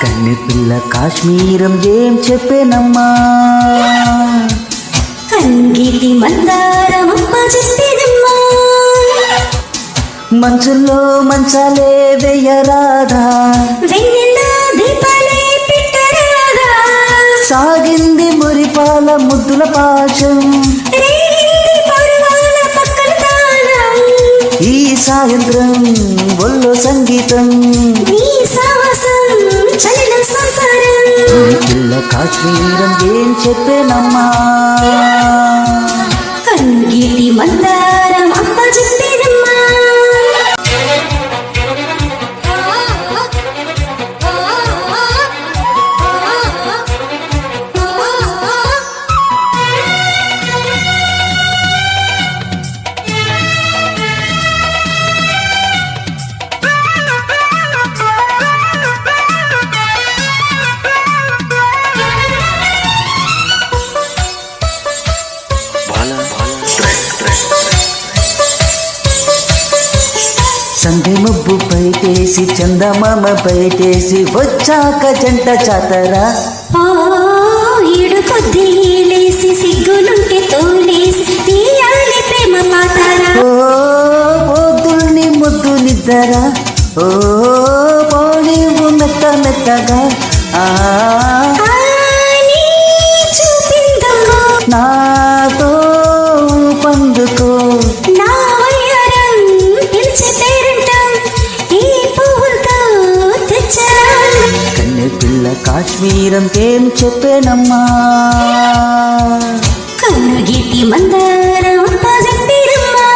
కన్నె పిల్ల కాశ్మీరం ఏం చెప్పేనమ్మా, కంగిటి మందారమప్ప చెప్పేనమ్మా, మంచుల్లో మంచాలే వెయ్యరాదా, వెన్నెల్లో దీపాలే పెట్టరాదా, సాగింది మురిపాల ముద్దుల పాశం, రేగింది పరువాల పక్కన తాళం, ఈ సాయంత్రం ఒళ్ళో సంగీతం, నీ సాహసం చలిన సంసారం, కన్నె పిల్ల కాశ్మీరం ఏం చెప్పేనమ్మా, కంగిటి మందారమప్ప చెప్పేనమ్మా. సంధి మబ్బు పైటేసి చందమామ పైటేసి వచ్చాక జంట చాతరా, ఈడు కొద్ది లేసి సిగ్గులుంటే తోలేసి తీయాలి ప్రేమ పాతారా, ఓ పొద్దుల్ని ముద్దు నిద్దరా, ఓ పోనీవు మెత్త మెత్తగా, నీ చూపిందమ్మా నాతో పందుకో, నా వయ్యారం పిలిచే పేరంటం ఈ పువ్వులతో తెచ్చరా, కన్నె పిల్ల కాశ్మీరం ఏం చెప్పేనమ్మా, కన్నగిటి మందారం చెప్పిరమ్మా.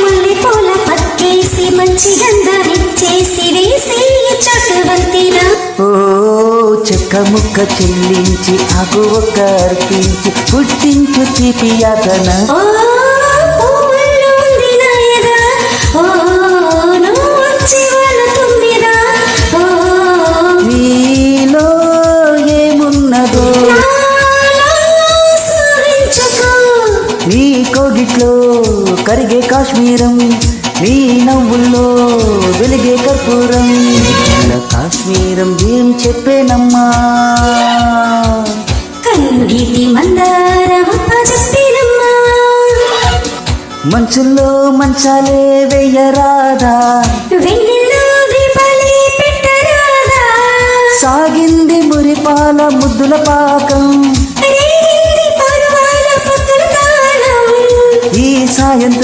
మల్లెపూల పక్కేసి మంచి గంధమిచ్చేసి వేసి చక్కవంతిరా, ఓ చెక్క ముక్క చెల్లించి ఆకు ఒక్క అర్పించి పుట్టించు తీపి యాతన, ఓ పువ్వుల్లో ఉంది నా ఎద, ఓ నువ్వు వచ్చి వాలుతుందిరా, ఓ నీలో ఏమున్నదో నాలో సాధించుకో, నీ కోగిట్లో కరిగే కాశ్మీరం, నీ నవ్వుల్లో వెలిగే కర్పూరం, ఇలా కాశ్మీరం ఏం చెప్పేనమ్మా, కంగిటి మందారమప్ప చెప్పినమ్మా, మంచుల్లో మంచాలే వెయ్యరాదా, వెన్నెల్లో దీపాలే పెట్టరాదా, సాగింది మురిపాల ముద్దుల పాకం, రేగింది పరువాల పక్కన తాళం, ఈ సాయంత్రం